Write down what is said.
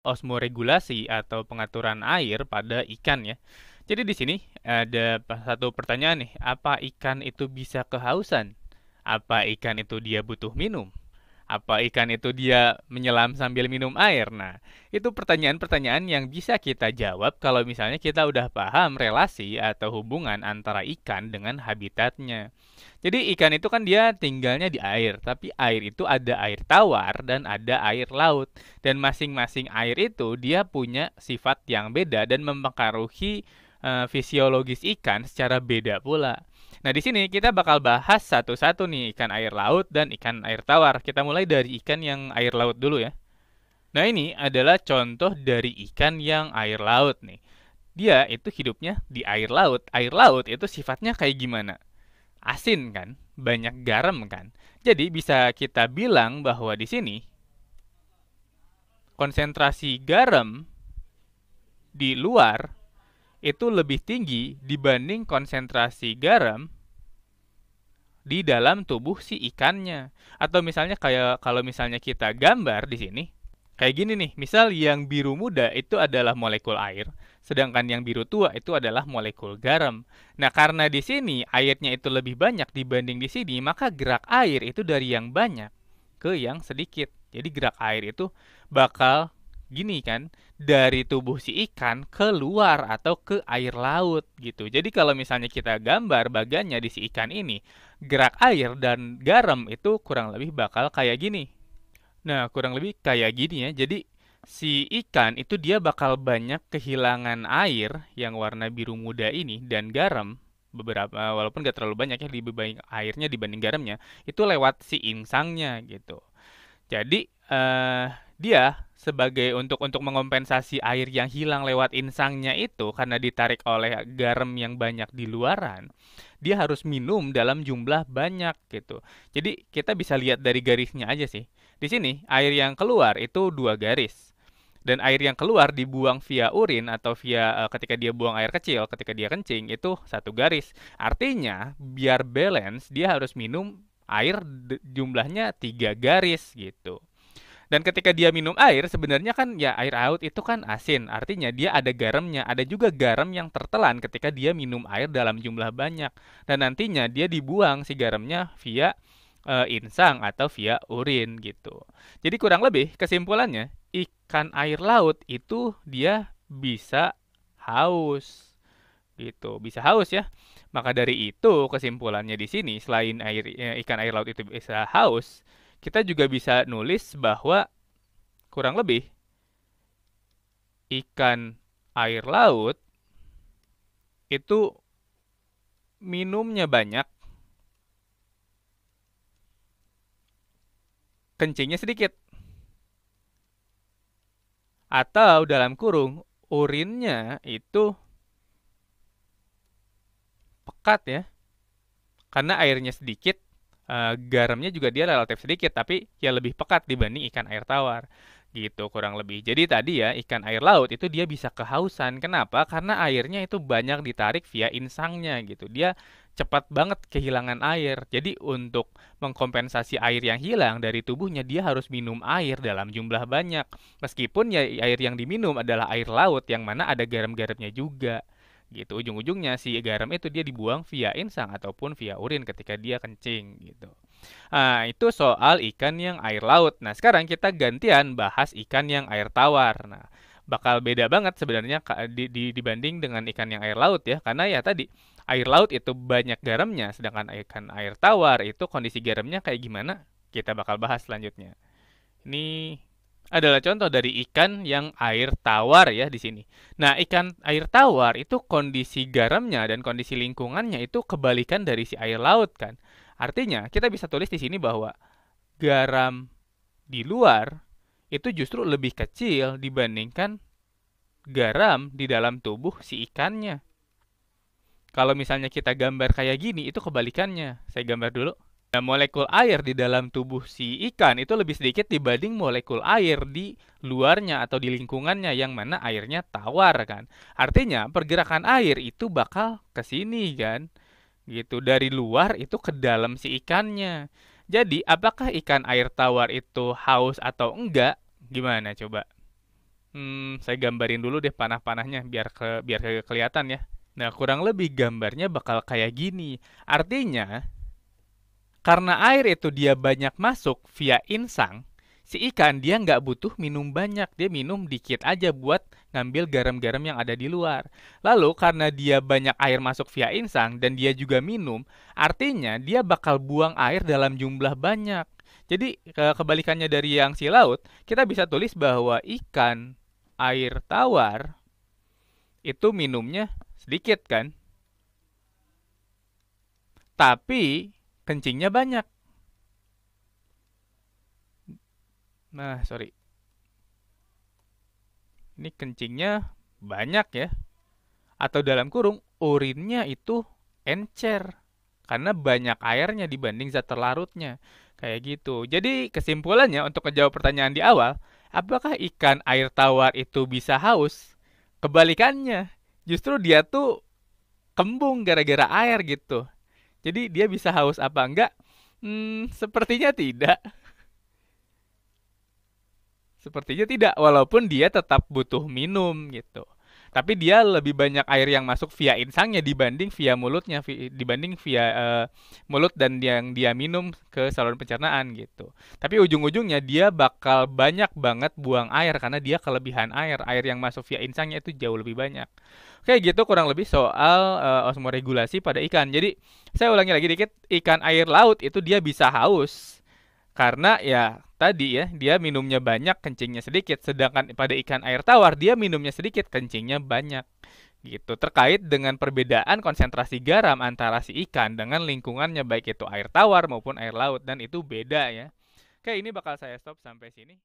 osmoregulasi atau pengaturan air pada ikan ya. Jadi di sini ada satu pertanyaan nih, apa ikan itu bisa kehausan? Apa ikan itu dia butuh minum? Apa ikan itu dia menyelam sambil minum air? Nah, itu pertanyaan-pertanyaan yang bisa kita jawab kalau misalnya kita udah paham relasi atau hubungan antara ikan dengan habitatnya. Jadi ikan itu kan dia tinggalnya di air, tapi air itu ada air tawar dan ada air laut. Dan masing-masing air itu dia punya sifat yang beda dan mempengaruhi fisiologis ikan secara beda pula. Nah, di sini kita bakal bahas satu-satu nih ikan air laut dan ikan air tawar. Kita mulai dari ikan yang air laut dulu ya. Nah, ini adalah contoh dari ikan yang air laut nih. Dia itu hidupnya di air laut. Air laut itu sifatnya kayak gimana? Asin kan, banyak garam kan. Jadi bisa kita bilang bahwa di sini konsentrasi garam di luar itu lebih tinggi dibanding konsentrasi garam di dalam tubuh si ikannya. Atau misalnya kayak kalau misalnya kita gambar di sini, kayak gini nih, misal yang biru muda itu adalah molekul air, sedangkan yang biru tua itu adalah molekul garam. Nah, karena di sini airnya itu lebih banyak dibanding di sini, maka gerak air itu dari yang banyak ke yang sedikit. Jadi gerak air itu bakal gini kan, dari tubuh si ikan keluar atau ke air laut gitu. Jadi kalau misalnya kita gambar bagannya di si ikan ini, gerak air dan garam itu kurang lebih bakal kayak gini. Nah, kurang lebih kayak gini ya. Jadi si ikan itu dia bakal banyak kehilangan air yang warna biru muda ini dan garam beberapa walaupun gak terlalu banyak ya dibanding airnya dibanding garamnya itu lewat si insangnya gitu. Jadi dia sebagai untuk mengompensasi air yang hilang lewat insangnya itu karena ditarik oleh garam yang banyak di luaran, dia harus minum dalam jumlah banyak gitu. Jadi kita bisa lihat dari garisnya aja sih. Di sini air yang keluar itu 2 garis. Dan air yang keluar dibuang via urin atau via ketika dia buang air kecil, ketika dia kencing itu 1 garis. Artinya biar balance dia harus minum air jumlahnya 3 garis gitu. Dan ketika dia minum air, sebenarnya kan ya air laut itu kan asin. Artinya dia ada garamnya. Ada juga garam yang tertelan ketika dia minum air dalam jumlah banyak. Dan nantinya dia dibuang si garamnya via insang atau via urin gitu. Jadi kurang lebih kesimpulannya, ikan air laut itu dia bisa haus gitu. Bisa haus ya. Maka dari itu kesimpulannya di sini selain ikan air laut itu bisa haus, kita juga bisa nulis bahwa kurang lebih ikan air laut itu minumnya banyak, kencingnya sedikit. Atau dalam kurung, urinnya itu pekat ya. Karena airnya sedikit, garamnya juga dia relatif sedikit, tapi ya lebih pekat dibanding ikan air tawar. Gitu kurang lebih. Jadi tadi ya, ikan air laut itu dia bisa kehausan. Kenapa? Karena airnya itu banyak ditarik via insangnya gitu. Dia cepat banget kehilangan air. Jadi untuk mengkompensasi air yang hilang dari tubuhnya, dia harus minum air dalam jumlah banyak. Meskipun ya air yang diminum adalah air laut yang mana ada garam-garamnya juga gitu. Ujung-ujungnya si garam itu dia dibuang via insang ataupun via urin ketika dia kencing gitu. Nah, itu soal ikan yang air laut. Nah, sekarang kita gantian bahas ikan yang air tawar. Nah, bakal beda banget sebenarnya dibanding dengan ikan yang air laut ya, karena ya tadi air laut itu banyak garamnya, sedangkan ikan air tawar itu kondisi garamnya kayak gimana? Kita bakal bahas selanjutnya. Ini adalah contoh dari ikan yang air tawar ya di sini. Nah, ikan air tawar itu kondisi garamnya dan kondisi lingkungannya itu kebalikan dari si air laut kan. Artinya, kita bisa tulis di sini bahwa garam di luar itu justru lebih kecil dibandingkan garam di dalam tubuh si ikannya. Kalau misalnya kita gambar kayak gini, itu kebalikannya. Saya gambar dulu. Nah, molekul air di dalam tubuh si ikan itu lebih sedikit dibanding molekul air di luarnya atau di lingkungannya yang mana airnya tawar kan. Artinya pergerakan air itu bakal ke sini kan. Gitu dari luar itu ke dalam si ikannya. Jadi apakah ikan air tawar itu haus atau enggak? Gimana coba? Saya gambarin dulu deh panah-panahnya biar kelihatan ya. Nah, kurang lebih gambarnya bakal kayak gini. Artinya, karena air itu dia banyak masuk via insang, si ikan dia nggak butuh minum banyak, dia minum dikit aja buat ngambil garam-garam yang ada di luar. Lalu karena dia banyak air masuk via insang dan dia juga minum, artinya dia bakal buang air dalam jumlah banyak. Jadi kebalikannya dari yang si laut, kita bisa tulis bahwa ikan air tawar itu minumnya sedikit kan, tapi kencingnya banyak. Nah, sorry. Ini kencingnya banyak ya. Atau dalam kurung, urinnya itu encer. Karena banyak airnya dibanding zat terlarutnya. Kayak gitu. Jadi kesimpulannya untuk menjawab pertanyaan di awal, apakah ikan air tawar itu bisa haus? Kebalikannya, justru dia tuh kembung gara-gara air gitu. Jadi dia bisa haus apa enggak? Sepertinya tidak. Sepertinya tidak, walaupun dia tetap butuh minum gitu. Tapi dia lebih banyak air yang masuk via insangnya dibanding via mulutnya, dibanding via mulut dan yang dia minum ke saluran pencernaan gitu. Tapi ujung-ujungnya dia bakal banyak banget buang air karena dia kelebihan air. Air yang masuk via insangnya itu jauh lebih banyak. Oke gitu kurang lebih soal osmoregulasi pada ikan. Jadi saya ulangi lagi dikit, ikan air laut itu dia bisa haus karena ya tadi ya, dia minumnya banyak, kencingnya sedikit. Sedangkan pada ikan air tawar, dia minumnya sedikit, kencingnya banyak. Gitu. Terkait dengan perbedaan konsentrasi garam antara si ikan dengan lingkungannya, baik itu air tawar maupun air laut. Dan itu beda ya. Oke, ini bakal saya stop sampai sini.